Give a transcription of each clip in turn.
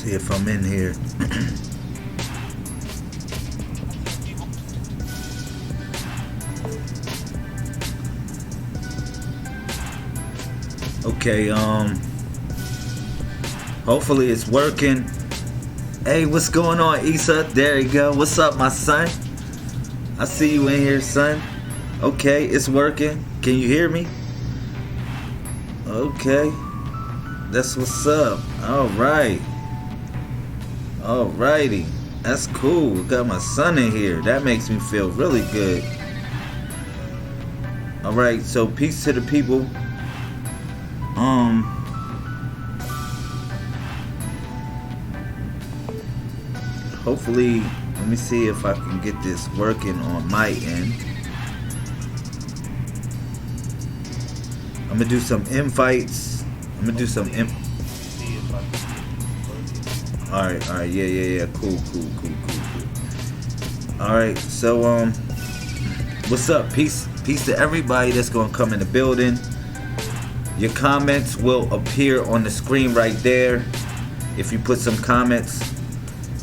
See if I'm in here. Okay, hopefully it's working. Hey, what's going on, Issa? There you go. What's up, my son? I see you in here, son. Okay, it's working. Can you hear me? Okay. That's what's up. Alright. Alrighty. That's cool. Got my son in here. That makes me feel really good. Alright, so peace to the people. Hopefully, let me see if I can get this working on my end. I'm gonna do some invites. Alright, yeah. Cool. Alright, so what's up? Peace to everybody that's gonna come in the building. Your comments will appear on the screen right there. If you put some comments,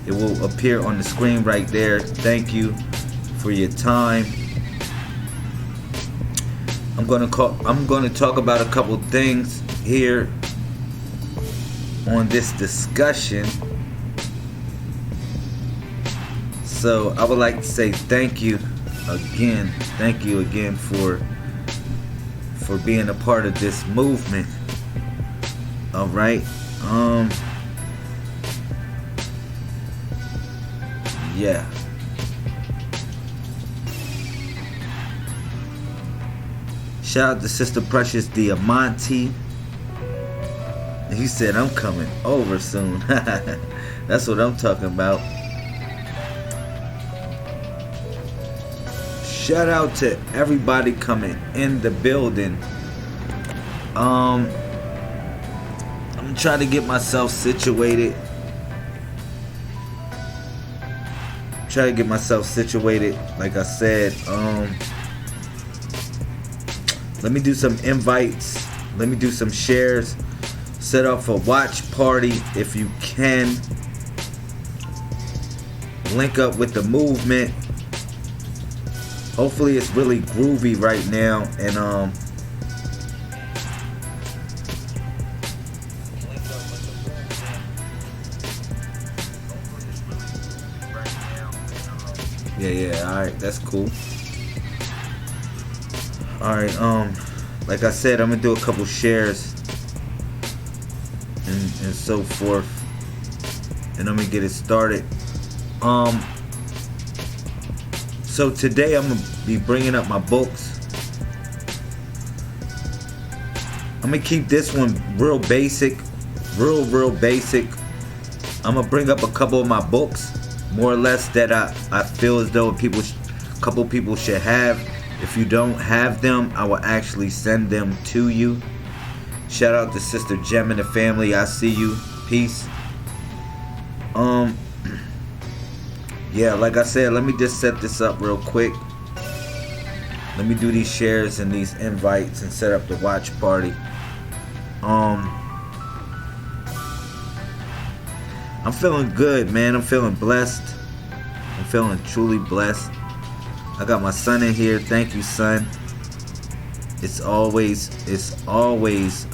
it will appear on the screen right there. Thank you for your time. I'm gonna talk about a couple things here on this discussion. So I would like to say thank you again for being a part of this movement. All right. Yeah. Shout out to Sister Precious Diamante. He said, I'm coming over soon. That's what I'm talking about. Shout out to everybody coming in the building. I'm trying to get myself situated. Like I said, let me do some invites. Let me do some shares. Set up a watch party if you can. Link up with the movement. Hopefully it's really groovy right now, and yeah, alright, that's cool. Alright, like I said, I'm gonna do a couple shares and so forth, and I'm gonna get it started. So today I'm gonna be bringing up my books. I'm gonna keep this one real basic, real basic. I'm gonna bring up a couple of my books, more or less, that I feel as though a couple people should have. If you don't have them, I will actually send them to you. Shout out to Sister Gem and the family. I see you. Peace. Yeah, like I said, let me just set this up real quick. Let me do these shares and these invites and set up the watch party. I'm feeling good, man. I'm feeling blessed. I'm feeling truly blessed. I got my son in here. Thank you, son. It's always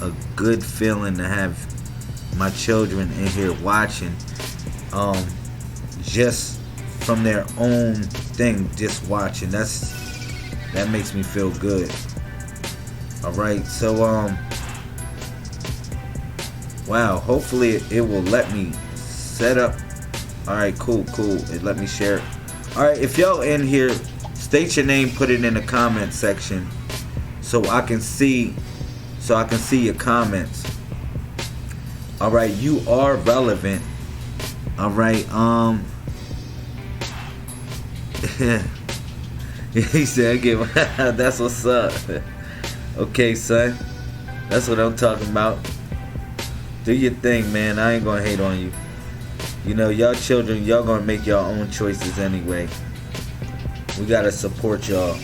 a good feeling to have my children in here watching. Just from their own thing, just watching. That makes me feel good. Alright, so wow, hopefully it will let me set up. Alright, cool. It let me share it. Alright, if y'all in here, state your name, put it in the comment section so I can see your comments. Alright, you are relevant. Alright, he said, that's what's up. Okay, son. That's what I'm talking about. Do your thing, man. I ain't gonna hate on you. You know, y'all children, y'all gonna make your own choices anyway. We gotta support y'all.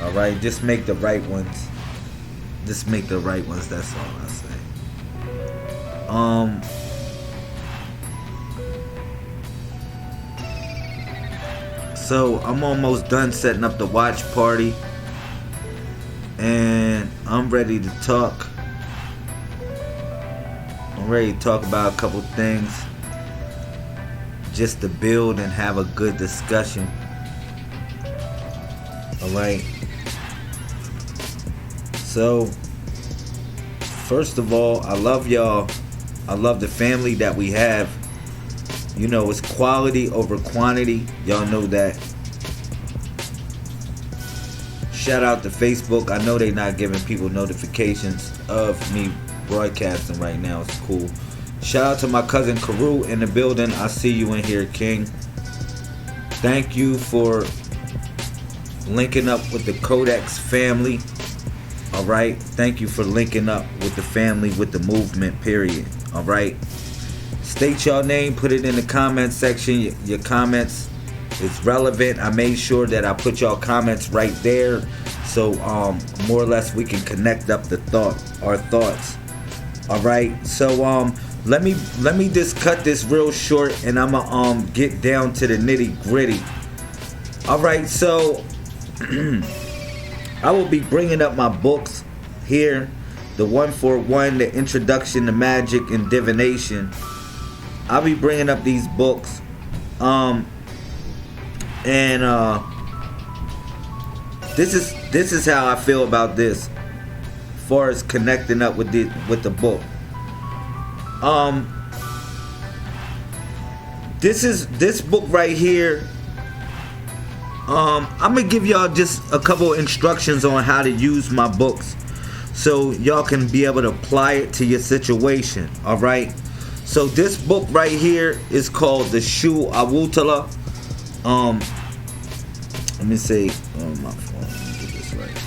Alright? Just make the right ones. Just make the right ones, that's all I say. So I'm almost done setting up the watch party, and I'm ready to talk. I'm ready to talk about a couple things, just to build and have a good discussion. Alright. So, first of all, I love y'all. I love the family that we have. You know, it's quality over quantity. Y'all know that. Shout out to Facebook. I know they're not giving people notifications of me broadcasting right now. It's cool. Shout out to my cousin Karu in the building. I see you in here, King. Thank you for linking up with the Codex family. Alright. Thank you for linking up with the family, with the movement, period. Alright. State your name, put it in the comment section. Your comments is relevant. I made sure that I put y'all comments right there, so more or less we can connect up our thoughts. All right. So let me just cut this real short, and I'ma get down to the nitty gritty. All right. So I will be bringing up my books here, the 141, the Introduction to Magic and Divination. I'll be bringing up these books, and this is how I feel about this, as far as connecting up with the book. This book right here. I'm gonna give y'all just a couple instructions on how to use my books, so y'all can be able to apply it to your situation. All right. So this book right here is called the Shu Awutala. Let me say on my phone. Let me get this right.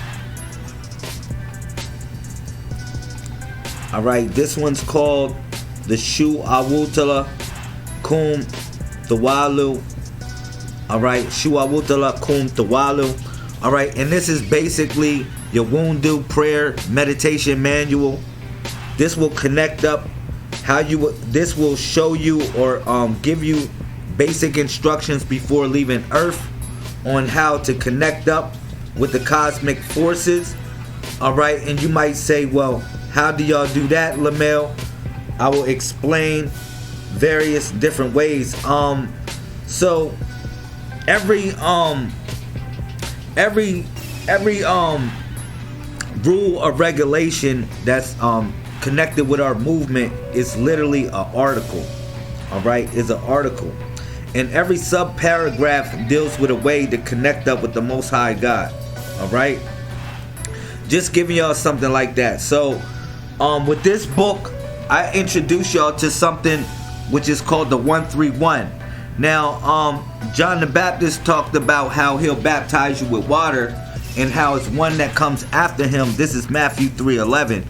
All right, this one's called the Shu Awutala Kum Tawalu. All right, Shu Awutala Kum Tawalu. All right, and this is basically your Wundu prayer meditation manual. This will connect up. This will show you or give you basic instructions before leaving Earth on how to connect up with the cosmic forces. All right, and you might say, well, how do y'all do that, Lamel? I will explain various different ways. So every rule or regulation that's connected with our movement is literally an article. All right, is an article, and every sub paragraph deals with a way to connect up with the Most High God. All right, just giving y'all something like that. So with this book, I introduce y'all to something which is called the 131. Now John the Baptist talked about how he'll baptize you with water, and how it's one that comes after him. This is Matthew 3:11.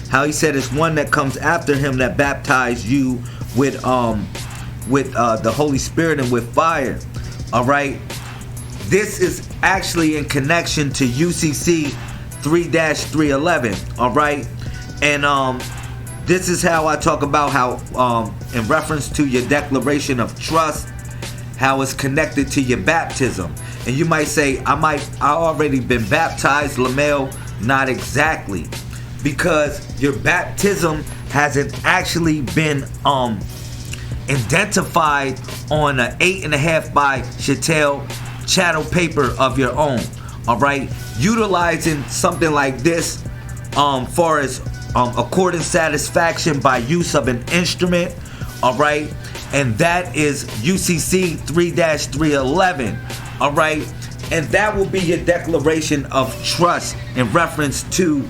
How he said it's one that comes after him that baptized you with the Holy Spirit and with fire. All right. This is actually in connection to UCC 3-311. All right. And this is how I talk about how in reference to your declaration of trust, how it's connected to your baptism. And you might say, I already been baptized, Lamel. Not exactly, because your baptism hasn't actually been identified on an 8.5 by chattel paper of your own. All right, utilizing something like this, far as according satisfaction by use of an instrument. All right, and that is UCC 3-311. All right, and that will be your declaration of trust in reference to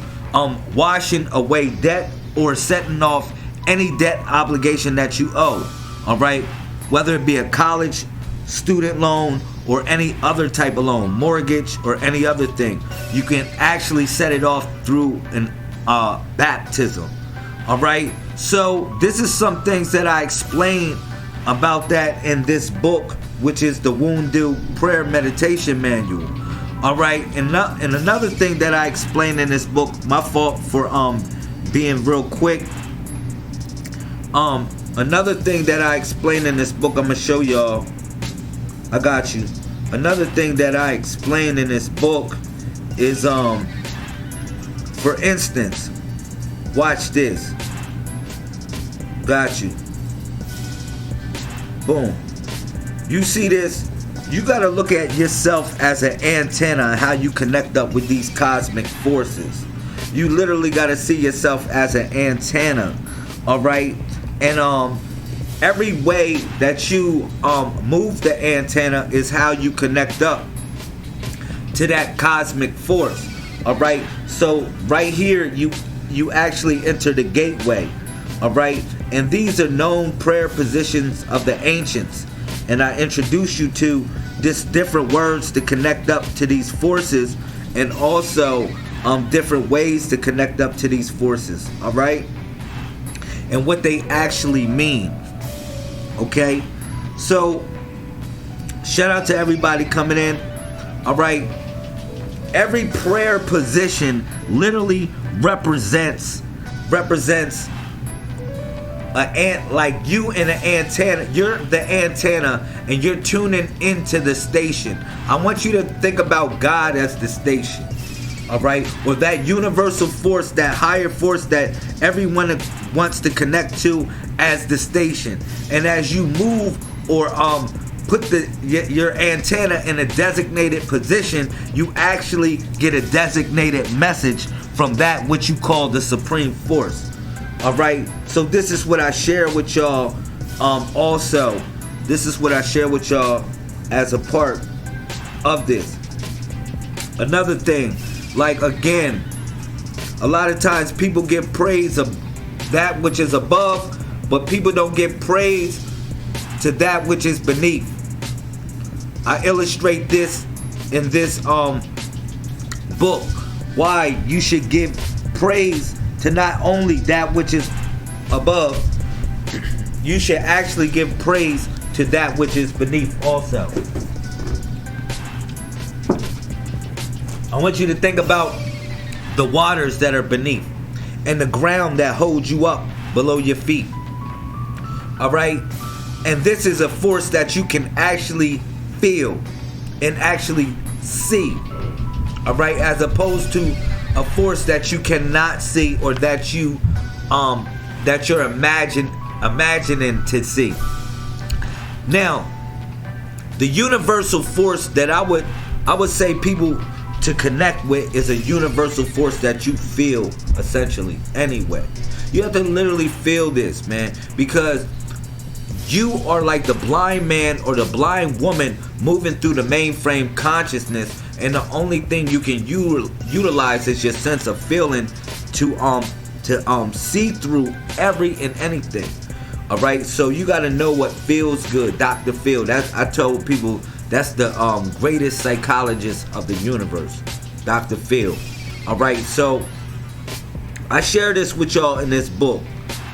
washing away debt or setting off any debt obligation that you owe. All right, whether it be a college student loan or any other type of loan, mortgage or any other thing, you can actually set it off through an baptism. All right, so this is some things that I explain about that in this book, which is the Wundu Prayer Meditation Manual. All right, and another thing that I explain in this book, my fault for being real quick. Another thing that I explain in this book, I'm gonna show y'all. I got you. Another thing that I explain in this book is, for instance, watch this. Got you. Boom. You see this? You got to look at yourself as an antenna and how you connect up with these cosmic forces. You literally got to see yourself as an antenna. All right? And every way that you move the antenna is how you connect up to that cosmic force. All right? So right here you actually enter the gateway. All right? And these are known prayer positions of the ancients. And I introduce you to this different words to connect up to these forces, and also different ways to connect up to these forces. All right? And what they actually mean. Okay? So shout out to everybody coming in. All right? Every prayer position literally represents like you in an antenna. You're the antenna and you're tuning into the station. I want you to think about God as the station. All right? Or that universal force, that higher force that everyone wants to connect to as the station. And as you move or put your antenna in a designated position, you actually get a designated message from that which you call the supreme force. All right, so this is what I share with y'all. Also, this is what I share with y'all as a part of this. Another thing, like again, a lot of times people give praise of that which is above, but people don't give praise to that which is beneath. I illustrate this in this book. Why you should give praise to not only that which is above, you should actually give praise to that which is beneath also. I want you to think about the waters that are beneath and the ground that holds you up below your feet. All right? And this is a force that you can actually feel and actually see. All right? As opposed to a force that you cannot see, or that you're imagining to see. Now, the universal force that I would say people to connect with is a universal force that you feel, essentially. Anyway, you have to literally feel this, man, because you are like the blind man or the blind woman moving through the mainframe consciousness. And the only thing you can utilize is your sense of feeling to see through every and anything. All right, so you got to know what feels good. Dr. Phil, I told people that's the greatest psychologist of the universe, Dr. Phil. All right, so I share this with y'all in this book.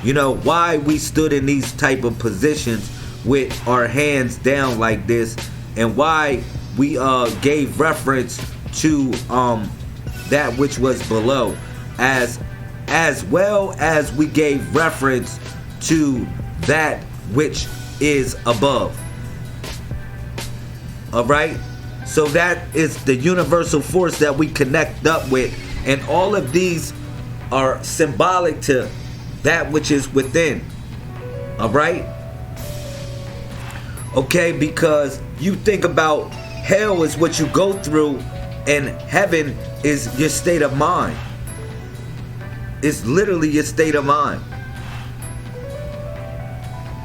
You know why we stood in these type of positions with our hands down like this, and why we gave reference to that which was below, as well as we gave reference to that which is above. All right? So that is the universal force that we connect up with, and all of these are symbolic to that which is within. All right? Okay, because you think about hell is what you go through, and heaven is your state of mind. It's literally your state of mind.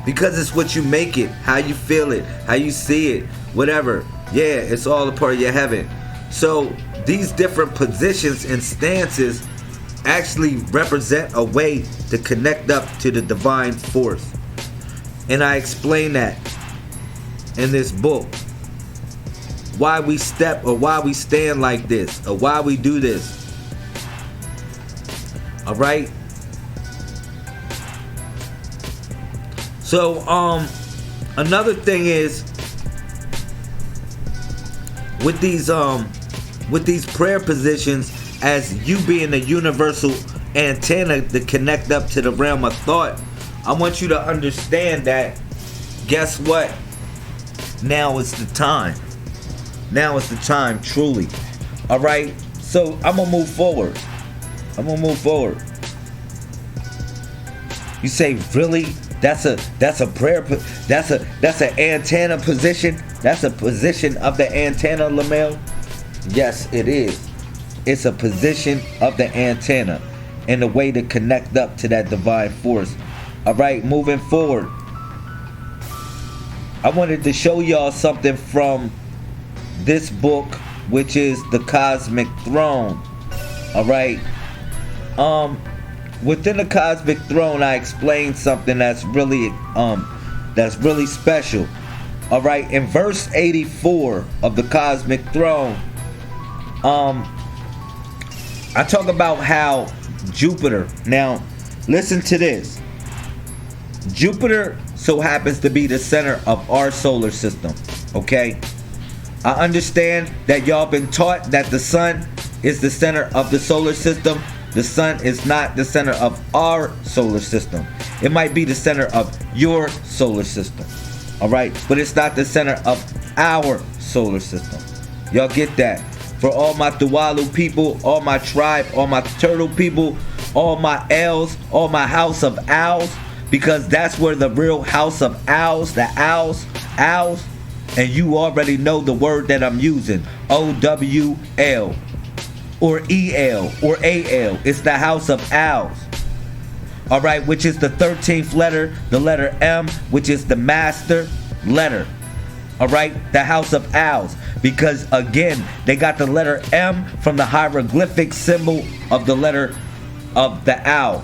Because it's what you make it, how you feel it, how you see it, whatever. Yeah, it's all a part of your heaven. So these different positions and stances actually represent a way to connect up to the divine force. And I explain that in this book. Why we step, or why we stand like this, or why we do this. All right? So another thing is with these prayer positions, as you being a universal antenna to connect up to the realm of thought, I want you to understand that, guess what? Now is the time. Now is the time, truly. All right. So I'm gonna move forward. You say, really? That's a prayer. That's an antenna position. That's a position of the antenna, Lamel. Yes, it is. It's a position of the antenna and a way to connect up to that divine force. All right, moving forward. I wanted to show y'all something from this book, which is The Cosmic Throne. All right. Within the Cosmic Throne, I explained something that's really special. All right, in verse 84 of the Cosmic Throne, I talk about how Jupiter. Now, listen to this. Jupiter so happens to be the center of our solar system. Okay, I understand that y'all been taught that the sun is the center of the solar system. The sun is not the center of our solar system. It might be the center of your solar system. All right, but it's not the center of our solar system. Y'all get that? For all my Tuvalu people, all my tribe, all my turtle people, all my L's, all my house of owls, because that's where the real house of owls, the owls, and you already know the word that I'm using, O-W-L. Or E-L or A-L. It's the house of owls. All right, which is the 13th letter, the letter M, which is the master letter. All right, the house of owls. Because again, they got the letter M from the hieroglyphic symbol of the letter of the owl.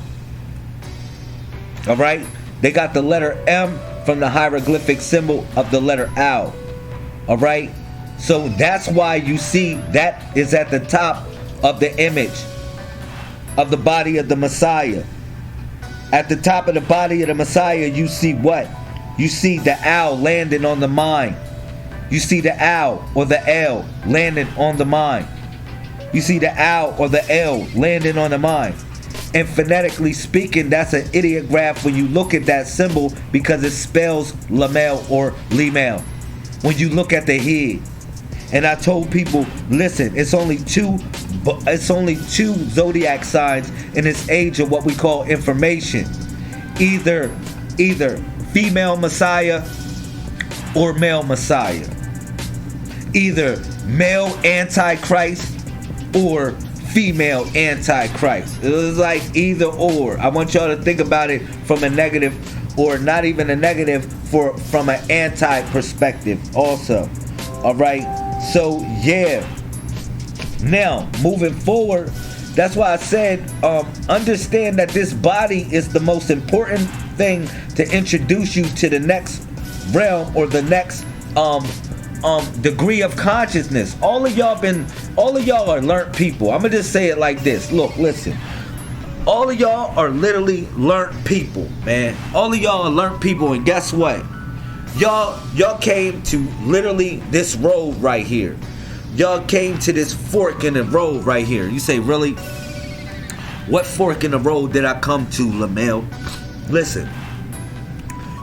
All right, they got the letter M from the hieroglyphic symbol of the letter owl. All right, so that's why you see that is at the top of the image of the body of the Messiah. At the top of the body of the Messiah, you see what? You see the owl landing on the mind. You see the owl or the L landing on the mind. You see the owl or the L landing on the mind. And phonetically speaking, that's an ideograph when you look at that symbol, because it spells Lamel or Lamel when you look at the head. And I told people, listen, it's only two zodiac signs in this age of what we call information. Either female Messiah or male Messiah. Either male Antichrist or female Antichrist. It was like either or. I want y'all to think about it from a negative, or not even a negative, from an anti perspective also. All right. So yeah, now moving forward, that's why I said understand that this body is the most important thing to introduce you to the next realm or the next degree of consciousness. All of y'all are learned people. I'm gonna just say it like this. Look, listen. All of y'all are literally learned people, man. All of y'all are learned people, and guess what? Y'all came to literally this road right here. Y'all came to this fork in the road right here. You say, really? What fork in the road did I come to, Lamel? Listen,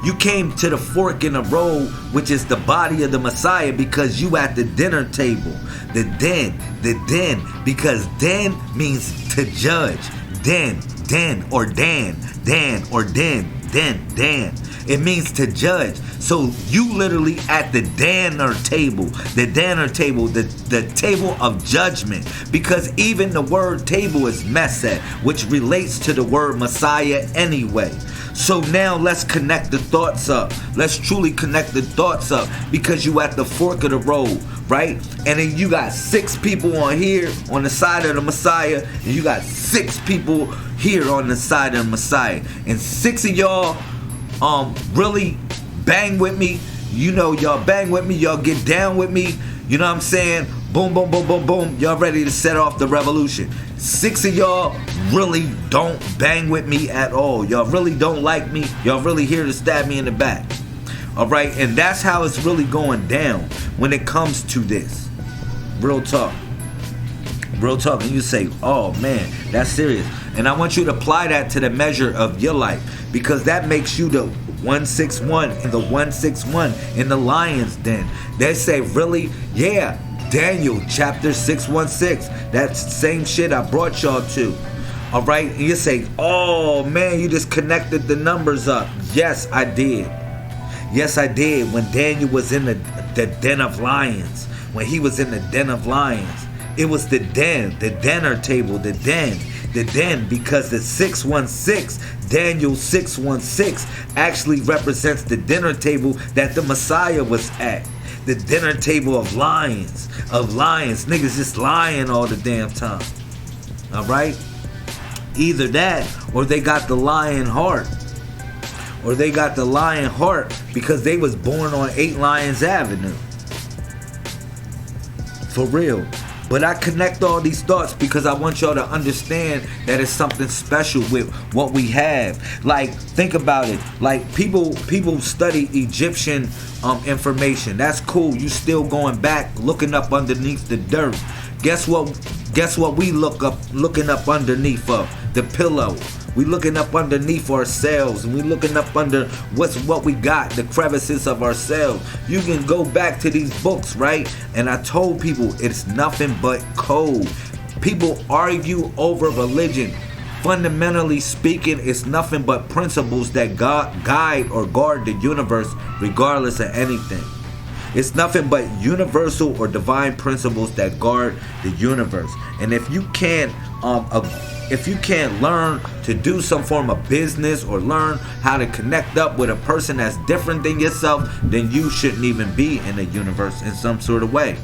you came to the fork in the road, which is the body of the Messiah, because you at the dinner table. The den, because den means to judge. Den, or Dan. It means to judge. So you literally at the Danner table, the table of judgment, because even the word table is Mesed, which relates to the word Messiah anyway. So now let's connect the thoughts up. Let's truly connect the thoughts up, because you at the fork of the road, right? And then you got 6 people on here on the side of the Messiah, and you got 6 people here on the side of the Messiah, and 6 of y'all really bang with me. You know, y'all bang with me, y'all get down with me. You know what I'm saying? Boom, boom, boom, boom, boom. Y'all ready to set off the revolution. 6 of y'all really don't bang with me at all. Y'all really don't like me. Y'all really here to stab me in the back. All right, and that's how it's really going down when it comes to this. Real talk. And you say, oh man, that's serious. And I want you to apply that to the measure of your life, because that makes you the 161 and the 161 in the lion's den. They say, really? Yeah, Daniel chapter 616. That's the same shit I brought y'all to. Alright, and you say, oh man, you just connected the numbers up. Yes, I did. Yes, I did. When Daniel was in the den of lions. When he was in the den of lions. It was the dinner table, the den, because the 616, Daniel 616, actually represents the dinner table that the Messiah was at. The dinner table of lions. Niggas just lying all the damn time. Alright? Either that, or they got the lion heart. Because they was born on 8 Lions Avenue. For real. But I connect all these thoughts because I want y'all to understand that it's something special with what we have. Like, think about it. Like, people study Egyptian information. That's cool. You still going back, looking up underneath the dirt. Guess what we looking up underneath of? The pillow. We looking up underneath ourselves, and we looking up under what we got, the crevices of ourselves. You can go back to these books, right? And I told people it's nothing but code. People argue over religion. Fundamentally speaking, it's nothing but principles that guide or guard the universe regardless of anything. It's nothing but universal or divine principles that guard the universe. And if you can't learn to do some form of business or learn how to connect up with a person that's different than yourself, then you shouldn't even be in the universe in some sort of way.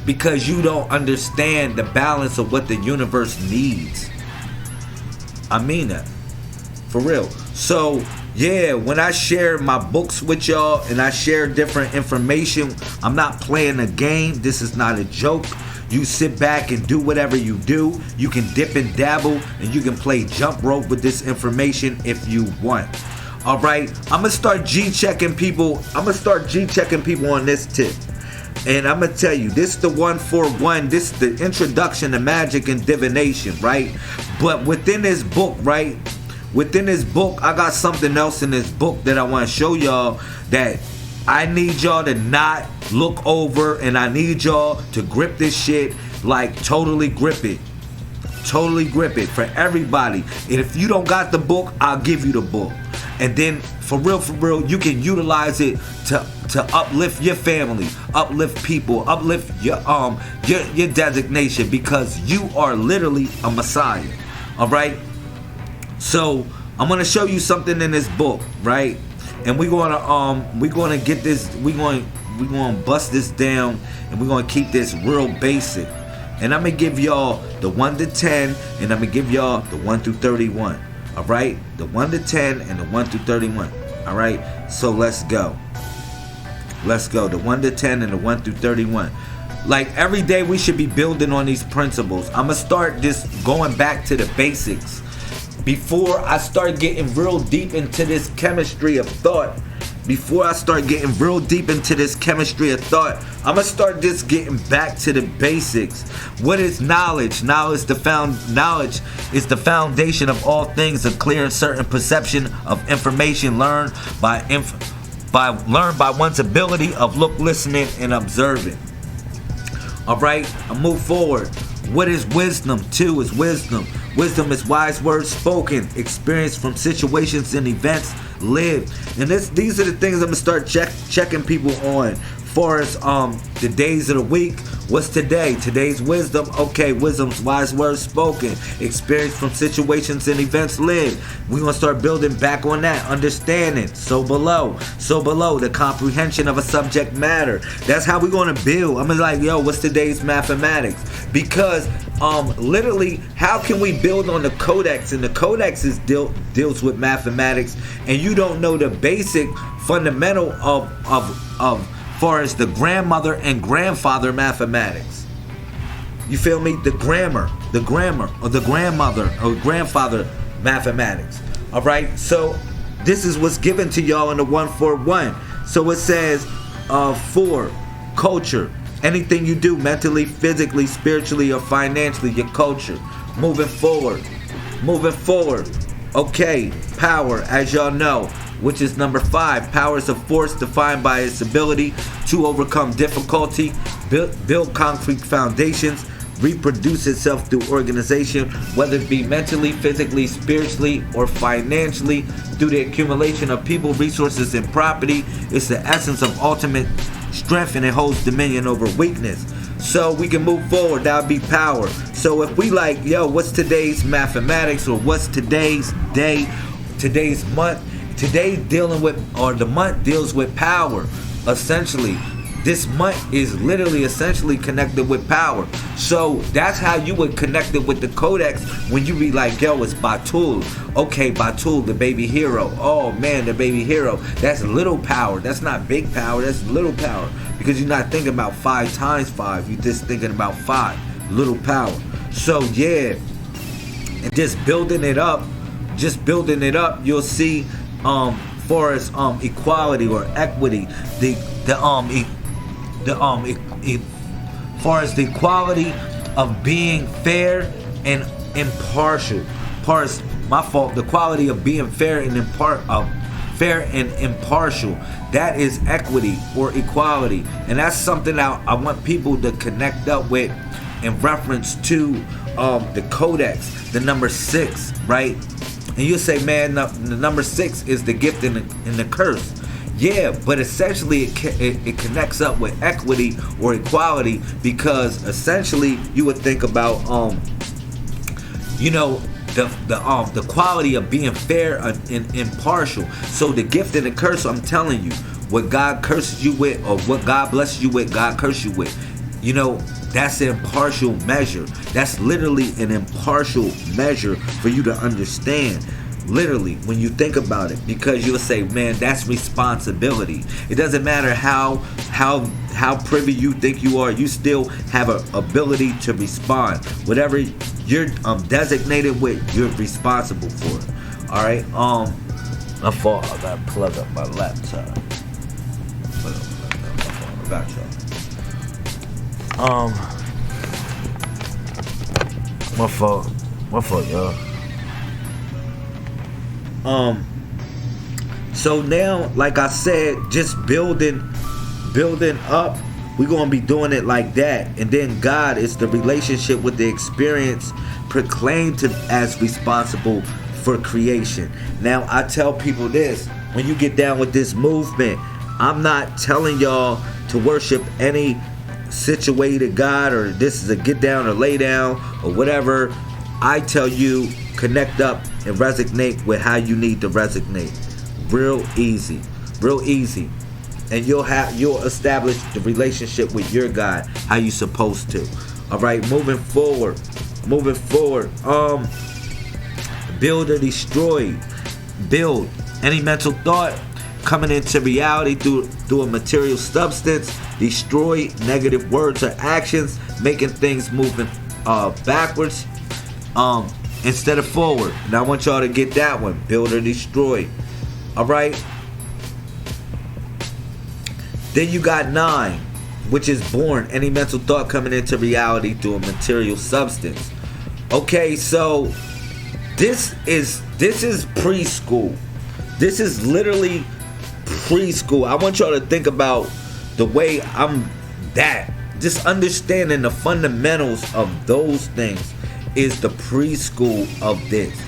Because you don't understand the balance of what the universe needs. I mean that. For real. So, yeah, when I share my books with y'all and I share different information, I'm not playing a game. This is not a joke. You sit back and do whatever you do. You can dip and dabble, and you can play jump rope with this information if you want. All right, I'm gonna start G-checking people. on this tip, and I'm gonna tell you, this is the 141. This is the introduction to magic and divination, right? But within this book, right? Within this book, I got something else in this book that I want to show y'all that I need y'all to not look over, and I need y'all to grip this shit, like totally grip it. Totally grip it for everybody. And if you don't got the book, I'll give you the book. And then for real, you can utilize it to uplift your family, uplift people, uplift your designation, because you are literally a Messiah. All right? So I'm gonna show you something in this book, right? And we're gonna get this, we're gonna bust this down, and we're gonna keep this real basic. And I'm gonna give y'all the 1 to 10, and I'm gonna give y'all the 1 through 31. All right, the 1 to 10 and the 1 through 31. All right, so let's go. The 1 to 10 and the 1 through 31. Like, every day we should be building on these principles. I'm gonna start just going back to the basics. Before I start getting real deep into this chemistry of thought, I'm gonna start just getting back to the basics. What is knowledge? Knowledge is the foundation of all things, a clear and certain perception of information learned by one's ability of listening, and observing. All right, I move forward. What is wisdom? 2 is wisdom. Wisdom is wise words spoken, experience from situations and events lived. And these are the things I'm gonna start checking people on. Far as the days of the week, what's today? Today's wisdom. Okay, wisdom's wise words spoken, experience from situations and events lived. We're gonna start building back on that. Understanding. So below, the comprehension of a subject matter. That's how we're gonna build. I'm gonna like, yo, what's today's mathematics? Because literally, how can we build on the codex? And the codex deals with mathematics, and you don't know the basic fundamental of far as the grandmother and grandfather mathematics. You feel me? The grammar, or the grandmother or grandfather mathematics. All right. So this is what's given to y'all in the 141. So it says, 4, culture. Anything you do mentally, physically, spiritually, or financially, your culture. Moving forward. Okay, power, as y'all know, which is number 5. Power is a force defined by its ability to overcome difficulty, build concrete foundations, reproduce itself through organization, whether it be mentally, physically, spiritually, or financially, through the accumulation of people, resources, and property. It's the essence of ultimate strength, and it holds dominion over weakness. So we can move forward. That would be power. So if we like, yo, what's today's mathematics, or what's today's day, today's month, today's dealing with, or the month deals with power, essentially. This month is literally essentially connected with power. So that's how you would connect it with the codex when you be like, yo, it's Batul. Okay, Batul, the baby hero. Oh man, the baby hero. That's little power. That's not big power. That's little power. Because you're not thinking about 5 times 5. You're just thinking about 5. Little power. So yeah, and just building it up, you'll see for as equality or equity, far as the quality of being fair and impartial. The quality of being fair and impartial. That is equity or equality, and that's something I want people to connect up with in reference to the codex, the number 6, right? And you'll say, man, the number 6 is the gift and the curse. Yeah, but essentially it connects up with equity or equality, because essentially you would think about the quality of being fair and impartial. So the gift and the curse, I'm telling you, what God curses you with, or what God blesses you with, God curses you with. You know, that's an impartial measure. That's literally an impartial measure for you to understand. Literally, when you think about it, because you'll say, man, that's responsibility. It doesn't matter how privy you think you are, you still have an ability to respond. Whatever you're designated with, you're responsible for it. All right. I thought I gotta plug up my laptop. I got y'all. My fault, y'all. So now, like I said, just building up, we're gonna be doing it like that. And then God is the relationship with the experience proclaimed as responsible for creation. Now I tell people this, when you get down with this movement, I'm not telling y'all to worship any situated God, or this is a get down or lay down or whatever. I tell you, connect up and resonate with how you need to resonate. Real easy, and you'll establish the relationship with your God how you supposed to. All right, moving forward. Build or destroy. Build. Any mental thought coming into reality through a material substance. Destroy negative words or actions, making things moving backwards instead of forward. And I want y'all to get that one. Build or destroy. All right. Then you got 9, which is born. Any mental thought coming into reality through a material substance. Okay, so this is preschool. This is literally preschool. I want y'all to think about the way I'm that. Just understanding the fundamentals of those things is the preschool of this.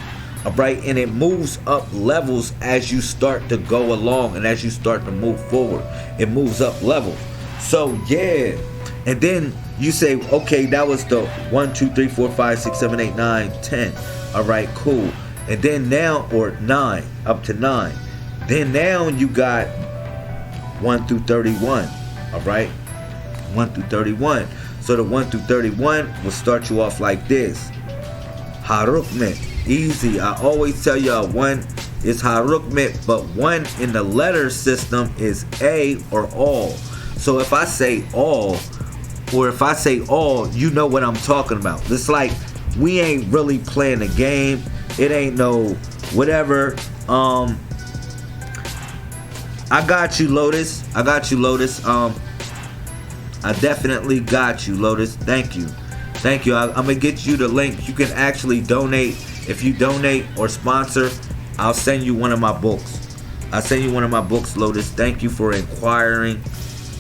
Alright, and it moves up levels as you start to go along and as you start to move forward. It moves up levels. So yeah. And then you say, okay, that was the 1, 2, 3, 4, 5, 6, 7, 8, 9, 10. Alright, cool. And then now, or 9, up to 9. Then now you got 1 through 31. Alright? 1 through 31. So the 1 through 31 will start you off like this. Harukmet. Easy. I always tell y'all 1 is Harukmet, but 1 in the letter system is A or all. So if I say all, or if I say all, you know what I'm talking about. It's like we ain't really playing a game. It ain't no whatever. I got you, Lotus. I definitely got you, Lotus. Thank you. I'm gonna get you the link. You can actually donate. If you donate or sponsor, I'll send you one of my books. Lotus. Thank you for inquiring.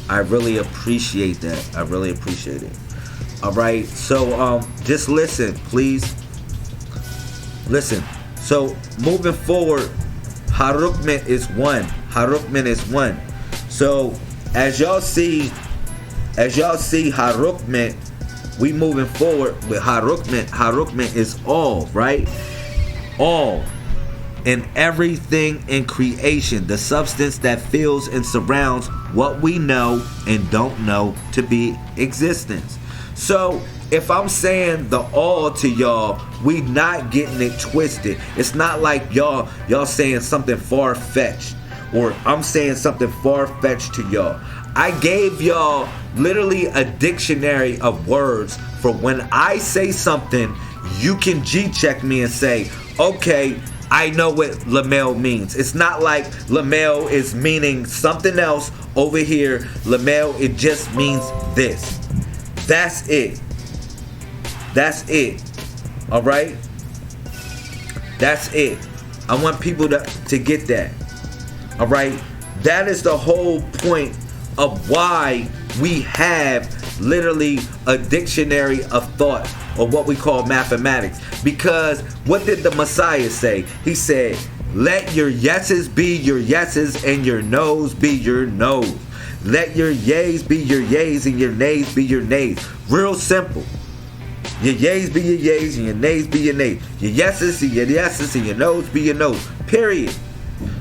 I really appreciate that. I really appreciate it. All right. So just listen, please. Listen. So moving forward, Harukment is one. Harukment is one. So as y'all see Harukment, we moving forward with Harukment. Harukment is all, right? All. And everything in creation, the substance that fills and surrounds what we know and don't know to be existence. So if I'm saying the all to y'all, we not getting it twisted. It's not like y'all saying something far-fetched, or I'm saying something far-fetched to y'all. I gave y'all literally a dictionary of words for when I say something, you can G-check me and say, okay, I know what Lamel means. It's not like Lamel is meaning something else over here. Lamel, it just means this. That's it. That's it. All right? That's it. I want people to get that. All right? That is the whole point of why we have literally a dictionary of thought, or what we call mathematics. Because what did the Messiah say? He said, let your yeses be your yeses and your noes be your noes. Let your yays be your yays and your nays be your nays. Real simple. Your yays be your yays and your nays be your nays. Your yeses and your yeses and your noes be your noes. Period.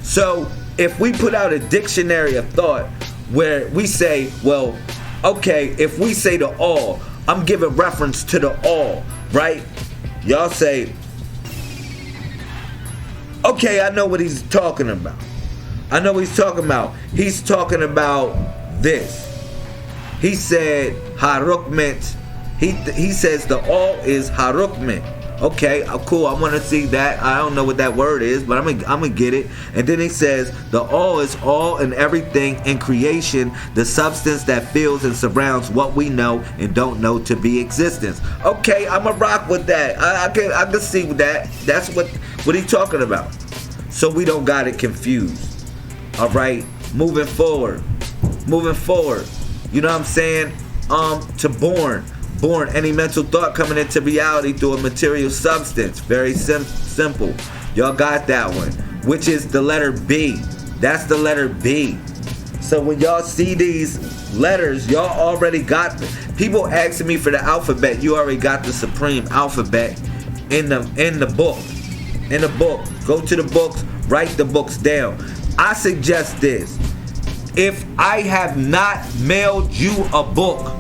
So if we put out a dictionary of thought where we say, well, okay, if we say the all, I'm giving reference to the all, right? Y'all say, okay, I know what he's talking about. I know what he's talking about. He's talking about this. He said Harukment. He says the all is Harukment. Okay, cool. I want to see that. I don't know what that word is, but I'm gonna get it. And then he says the all is all and everything in creation, the substance that fills and surrounds what we know and don't know to be existence. Okay, I'm gonna rock with that. I can see that. That's what he's talking about. So we don't got it confused. All right, moving forward. You know what I'm saying? To born, any mental thought coming into reality through a material substance. Very simple. Y'all got that one, which is the letter B. That's the letter B. So when y'all see these letters, y'all already got them. People asking me for the alphabet. You already got the supreme alphabet in the book. In the book. Go to the books, write the books down. I suggest this. If I have not mailed you a book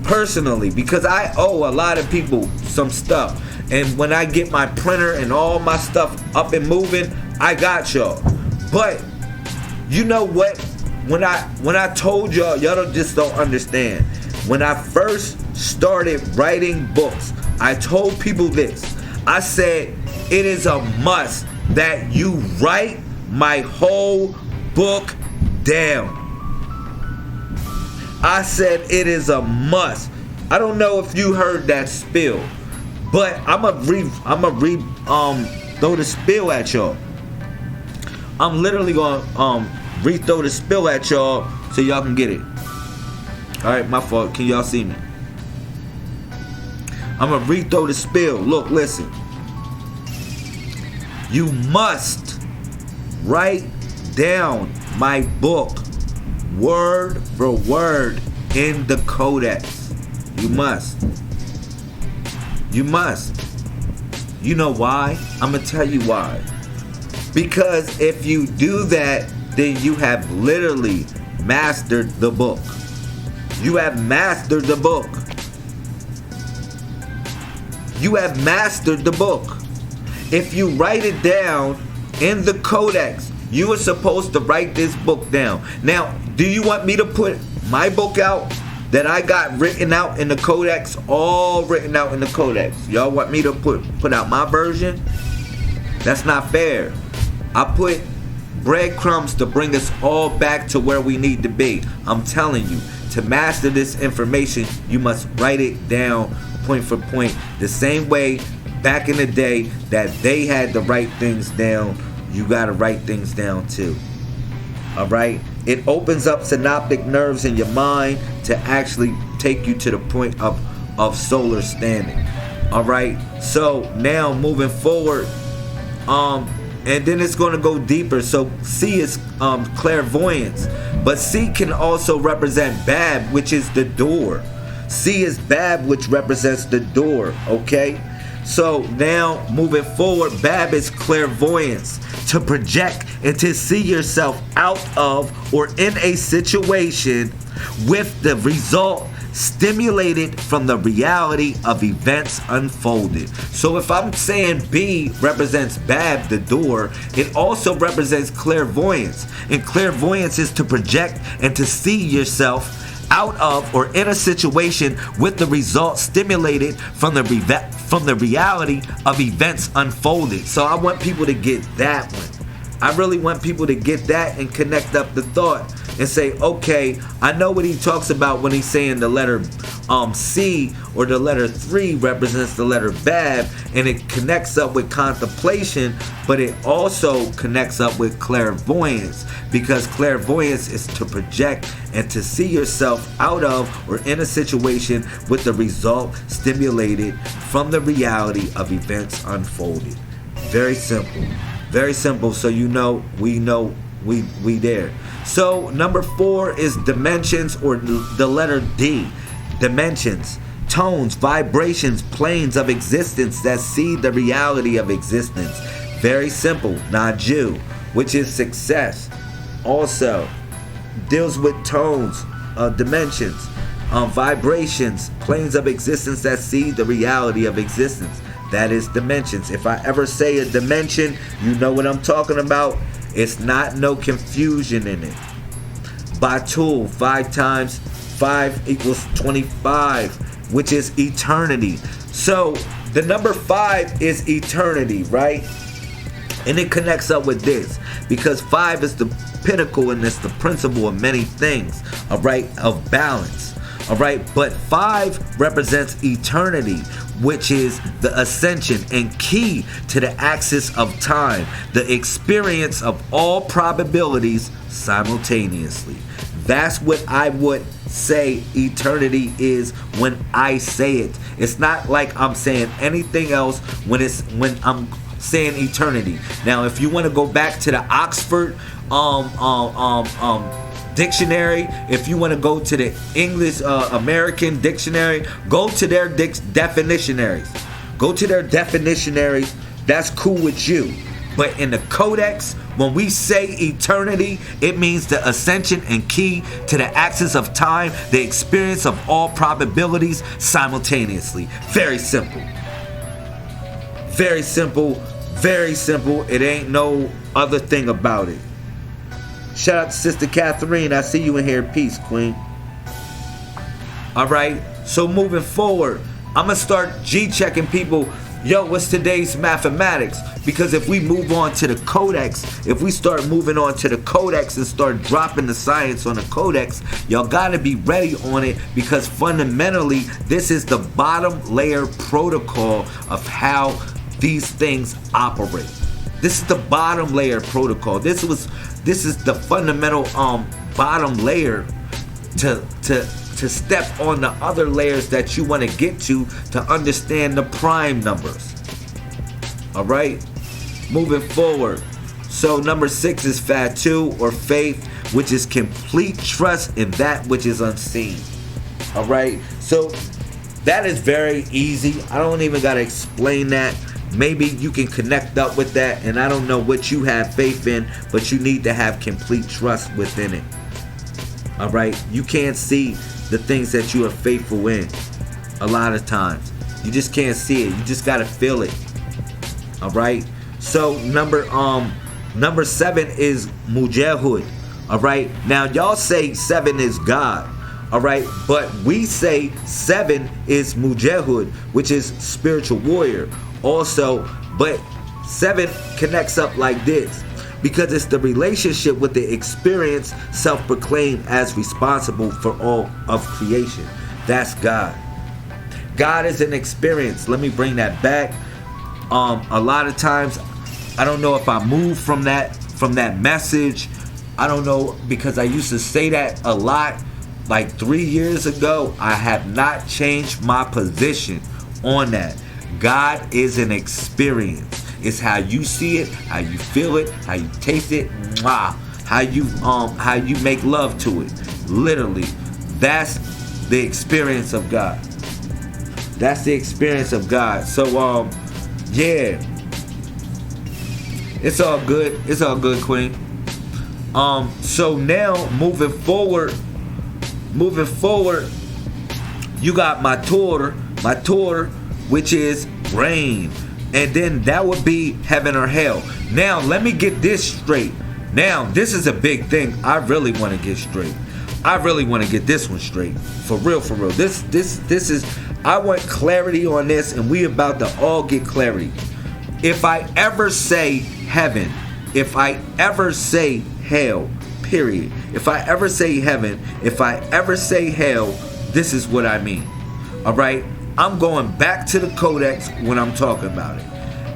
personally, because I owe a lot of people some stuff, and when I get my printer and all my stuff up and moving, I got y'all. But you know what? When I told y'all just don't understand. When I first started writing books, I told people this. I said it is a must that you write my whole book down. I said it is a must. I don't know if you heard that spill, but I'ma throw the spill at y'all. I'm literally gonna throw the spill at y'all so y'all can get it. All right, my fault. Can y'all see me? I'm gonna throw the spill. Look, listen. You must write down my book word for word in the codex. You must. You must. You know why? I'm gonna tell you why. Because if you do that, then you have literally mastered the book. You have mastered the book. You have mastered the book. If you write it down in the codex, you are supposed to write this book down. Now, do you want me to put my book out that I got written out in the codex, all written out in the codex? Y'all want me to put out my version? That's not fair. I put breadcrumbs to bring us all back to where we need to be. I'm telling you, to master this information, you must write it down point for point. The same way back in the day that they had to write things down, you got to write things down too. All right? It opens up synaptic nerves in your mind to actually take you to the point of solar standing. All right. So now moving forward, and then it's going to go deeper. So C is clairvoyance, but C can also represent Bab, which is the door. C is Bab, which represents the door. Okay. So now moving forward, Bab is clairvoyance, to project and to see yourself out of or in a situation with the result stimulated from the reality of events unfolded. So if I'm saying B represents Bab, the door, it also represents clairvoyance. And clairvoyance is to project and to see yourself out of or in a situation with the result stimulated from the reality of events unfolded. So I want people to get that one. I really want people to get that and connect up the thought and say, okay, I know what he talks about when he's saying the letter C or the letter 3 represents the letter Bab, and it connects up with contemplation, but it also connects up with clairvoyance, because clairvoyance is to project and to see yourself out of or in a situation with the result stimulated from the reality of events unfolded. Very simple. Very simple. So we there. So number 4 is dimensions, or the letter D. Dimensions, tones, vibrations, planes of existence that see the reality of existence. Very simple. Naju, which is success, also deals with tones, dimensions, vibrations, planes of existence that see the reality of existence. That is dimensions. If I ever say a dimension, you know what I'm talking about. It's not no confusion in it. Batul, 5 times 5 equals 25, which is eternity. So the number 5 is eternity, right? And it connects up with this, because 5 is the pinnacle and it's the principle of many things, all right, of balance. All right, but 5 represents eternity, which is the ascension and key to the axis of time, the experience of all probabilities simultaneously. That's what I would say eternity is when I say it. It's not like I'm saying anything else when I'm saying eternity. Now, if you want to go back to the Oxford dictionary, if you want to go to the English American dictionary, go to their definitionaries. Go to their definitionaries. That's cool with you. But in the Codex, when we say eternity, it means the ascension and key to the axis of time, the experience of all probabilities simultaneously. Very simple. Very simple. Very simple. It ain't no other thing about it. Shout out to Sister Catherine. I see you in here. Peace, Queen. All right. So moving forward, I'm going to start G-checking people. Yo, what's today's mathematics? Because if we move on to the Codex, if we start moving on to the Codex and start dropping the science on the Codex, y'all got to be ready on it, because fundamentally, this is the bottom layer protocol of how these things operate. This is the bottom layer protocol. This is the fundamental bottom layer to step on the other layers that you want to get to understand the prime numbers. All right, moving forward. So number 6 is Fatu, or faith, which is complete trust in that which is unseen. All right, so that is very easy. I don't even gotta explain that. Maybe you can connect up with that, and I don't know what you have faith in, but you need to have complete trust within it. All right, you can't see the things that you are faithful in a lot of times. You just can't see it. You just gotta feel it. All right. So number 7 is Mujahud. All right. Now y'all say 7 is God. All right, but we say 7 is Mujahud, which is spiritual warrior. Also, but 7 connects up like this, because it's the relationship with the experience self-proclaimed as responsible for all of creation. That's God. God is an experience. Let me bring that back. A lot of times, I don't know if I move from that message. I don't know, because I used to say that a lot like 3 years ago. I have not changed my position on that. God is an experience. It's how you see it, how you feel it, how you taste it, how you make love to it. Literally, that's the experience of God. That's the experience of God. So yeah, it's all good. It's all good, Queen. So now moving forward, you got my Torah, which is rain. And then that would be heaven or hell. Now, let me get this straight. Now, this is a big thing. I really want to get straight. I really want to get this one straight. For real, for real. This is, I want clarity on this, and we about to all get clarity. If I ever say heaven, if I ever say hell, period. If I ever say heaven, if I ever say hell, this is what I mean. All right? I'm going back to the codex when I'm talking about it.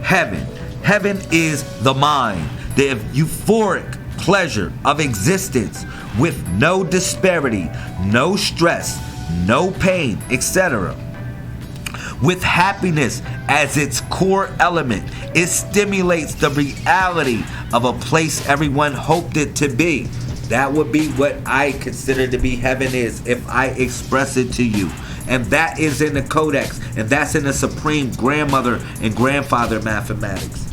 Heaven. Heaven is the mind, the euphoric pleasure of existence with no disparity, no stress, no pain, etc. With happiness as its core element, it stimulates the reality of a place everyone hoped it to be. That would be what I consider to be heaven is, if I express it to you. And that is in the codex, and that's in the supreme grandmother and grandfather mathematics.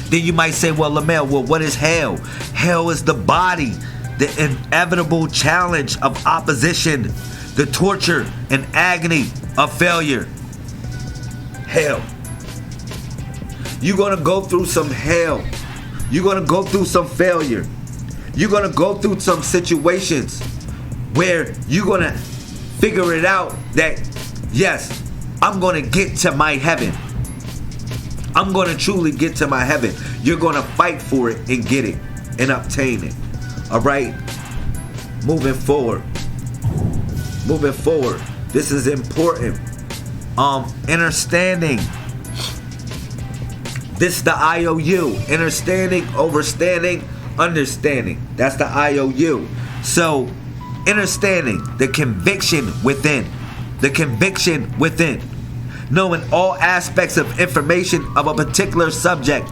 Then you might say, well, Lamel, well, what is hell? Hell is the body, the inevitable challenge of opposition, the torture and agony of failure. Hell. You're going to go through some hell. You're going to go through some failure. You're going to go through some situations where you're going to figure it out that, yes, I'm going to get to my heaven. I'm going to truly get to my heaven. You're going to fight for it and get it and obtain it. All right? Moving forward. This is important. Understanding. This is the IOU. Understanding, overstanding, understanding. That's the IOU. So, understanding the conviction within. Knowing all aspects of information of a particular subject.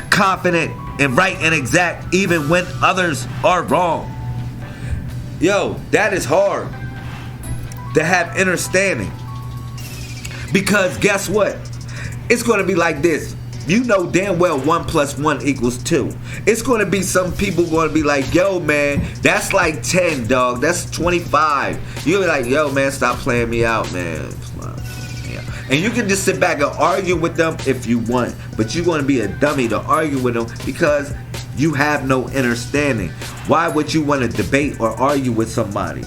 Confident and right and exact even when others are wrong. Yo, that is hard to have understanding. Because guess what? It's going to be like this. You know damn well 1 + 1 = 2. It's going to be some people going to be like, yo, man, that's like 10, dog. That's 25. You'll be like, yo, man, stop playing me out, man. And you can just sit back and argue with them if you want. But you're going to be a dummy to argue with them because you have no understanding. Why would you want to debate or argue with somebody?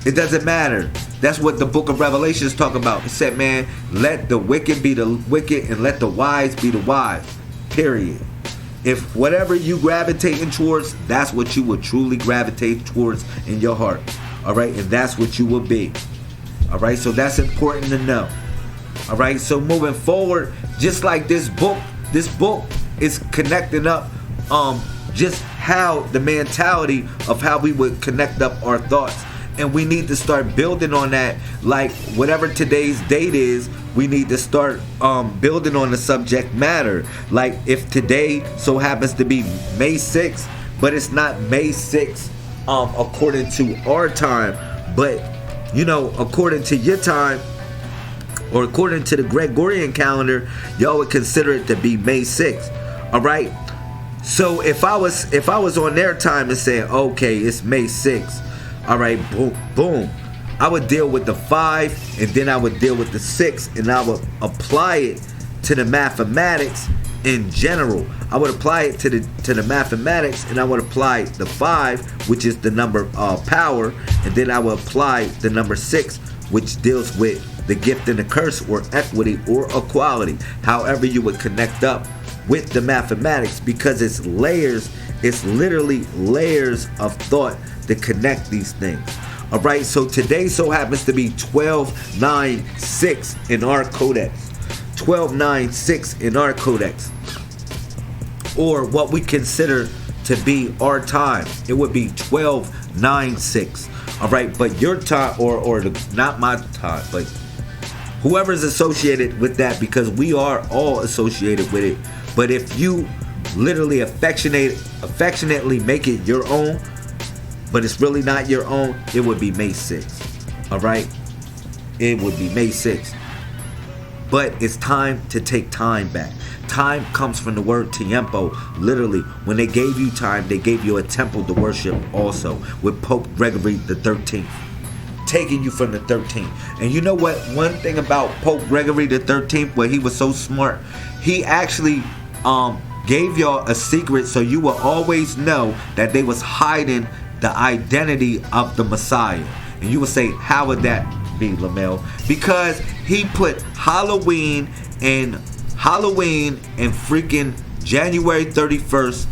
It doesn't matter. That's what the book of Revelations talk about. It said, man, let the wicked be the wicked and let the wise be the wise. Period. If whatever you gravitating towards, that's what you will truly gravitate towards in your heart. All right? And that's what you will be. All right? So that's important to know. All right? So moving forward, just like this book is connecting up just how the mentality of how we would connect up our thoughts. And we need to start building on that. Like whatever today's date is, we need to start building on the subject matter. Like if today so happens to be May 6th, but it's not May 6th according to our time, but you know, according to your time or according to the Gregorian calendar, y'all would consider it to be May 6th. All right. So if I was on their time and saying, okay, it's May 6th. All right, boom. I would deal with the 5, and then I would deal with the 6, and I would apply it to the mathematics in general. I would apply it to the mathematics, and I would apply the 5, which is the number of power, and then I would apply the number 6, which deals with the gift and the curse, or equity, or equality. However you would connect up with the mathematics, because it's layers. It's literally layers of thought to connect these things. All right, so today so happens to be 12/9/6 in our codex. 12:9:6 in our codex, or what we consider to be our time. It would be 12:9:6. All right, but your time, not my time, but whoever's associated with that, because we are all associated with it. But if you literally affectionately make it your own, but it's really not your own, it would be May 6th. All right, it would be May 6th. But it's time to take time back. Time comes from the word tiempo. Literally, when they gave you time, they gave you a temple to worship also, with Pope Gregory the 13th. Taking you from the 13th. And you know what? One thing about Pope Gregory the 13th, where he was so smart, he actually gave y'all a secret, so you will always know that they was hiding the identity of the Messiah. And you will say, how would that be, Lamel? Because he put Halloween and freaking January 31st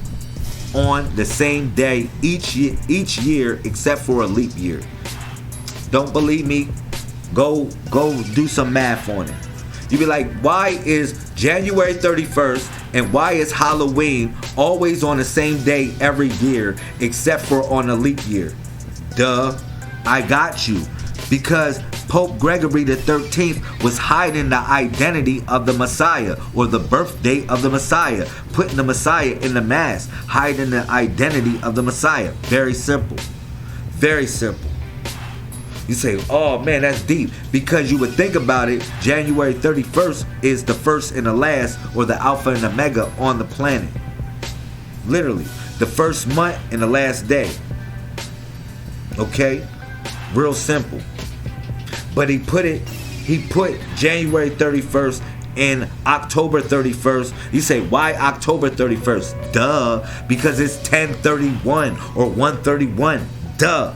on the same day each year except for a leap year. Don't believe me? Go do some math on it. You be like, why is January 31st and why is Halloween always on the same day every year except for on a leap year? Duh, I got you. Because Pope Gregory the 13th was hiding the identity of the Messiah, or the birth date of the Messiah, putting the Messiah in the mass, hiding the identity of the Messiah. Very simple. Very simple. You say, oh man, that's deep. Because you would think about it, January 31st is the first and the last, or the Alpha and Omega on the planet. Literally, the first month and the last day. Okay? Real simple. But he put January 31st and October 31st. You say, why October 31st? Duh. Because it's 10/31 or 1/31. Duh.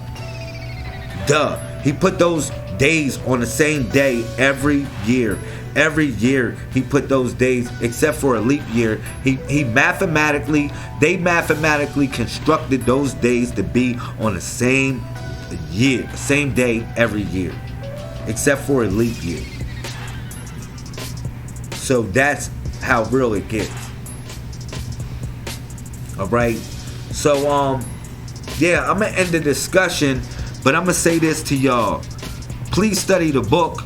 He put those days on the same day every year. Every year he put those days, except for a leap year. They mathematically constructed those days to be on the same year, same day every year, except for a leap year. So that's how real it gets. All right. So yeah, I'm gonna end the discussion, but I'm gonna say this to y'all: please study the book.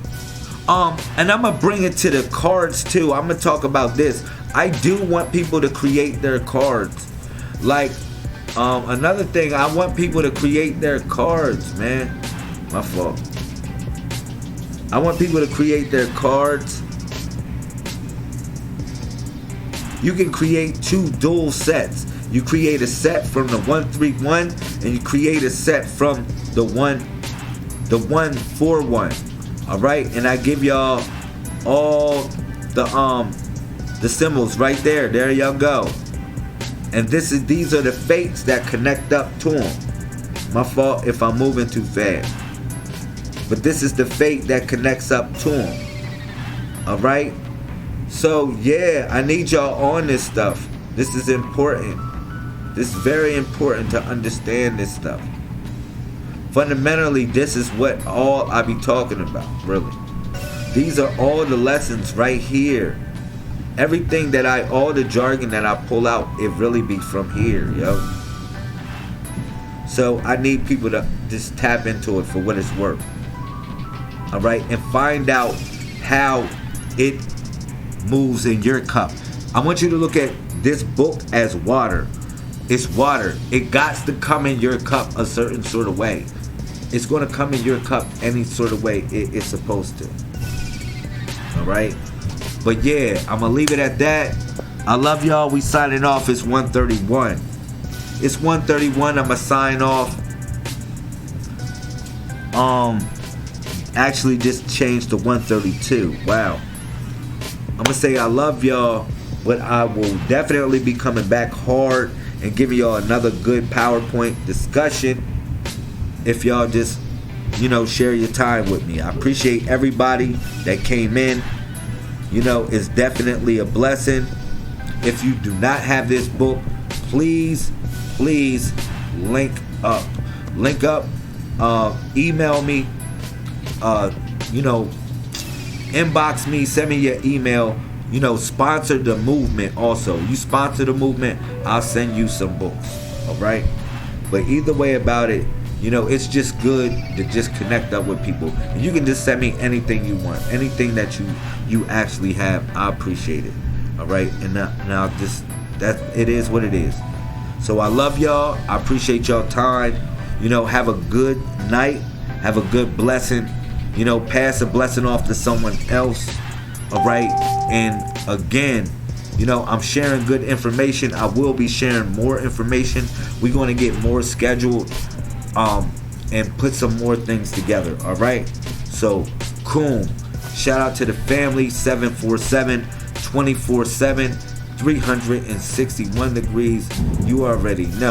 And I'm gonna bring it to the cards too. I'm gonna talk about this. I do want people to create their cards. Like, another thing, I want people to create their cards, man. My fault. I want people to create their cards. You can create 2 dual sets. You create a set from the 131, and you create a set from the 141. All right, and I give y'all all the symbols right there. There y'all go. And these are the fates that connect up to them. My fault if I'm moving too fast. But this is the fate that connects up to them. All right. So yeah, I need y'all on this stuff. This is important. This is very important to understand this stuff. Fundamentally, this is what all I be talking about, really. These are all the lessons right here. Everything all the jargon that I pull out, it really be from here, yo. So I need people to just tap into it for what it's worth. All right, and find out how it moves in your cup. I want you to look at this book as water. It's water. It got to come in your cup a certain sort of way. It's going to come in your cup any sort of way it's supposed to. All right. But yeah, I'm going to leave it at that. I love y'all. We signing off. It's 1:31. It's 1:31. I'm going to sign off. Actually just changed to 1:32. Wow. I'm going to say I love y'all, but I will definitely be coming back hard and giving y'all another good PowerPoint discussion if y'all just, share your time with me. I appreciate everybody that came in. It's definitely a blessing. If you do not have this book, please link up. Email me, inbox me, send me your email. You know, sponsor the movement also. You sponsor the movement, I'll send you some books. Alright? But either way about it, you know, it's just good to just connect up with people. And you can just send me anything you want. Anything that you actually have, I appreciate it. Alright? And now just, that it is what it is. So I love y'all. I appreciate y'all time. You know, have a good night. Have a good blessing. You know, pass a blessing off to someone else. Alright? And again, you know, I'm sharing good information. I will be sharing more information. We're going to get more scheduled and put some more things together. Alright? So, cool. Shout out to the family. 747 24/7 361 degrees. You already know.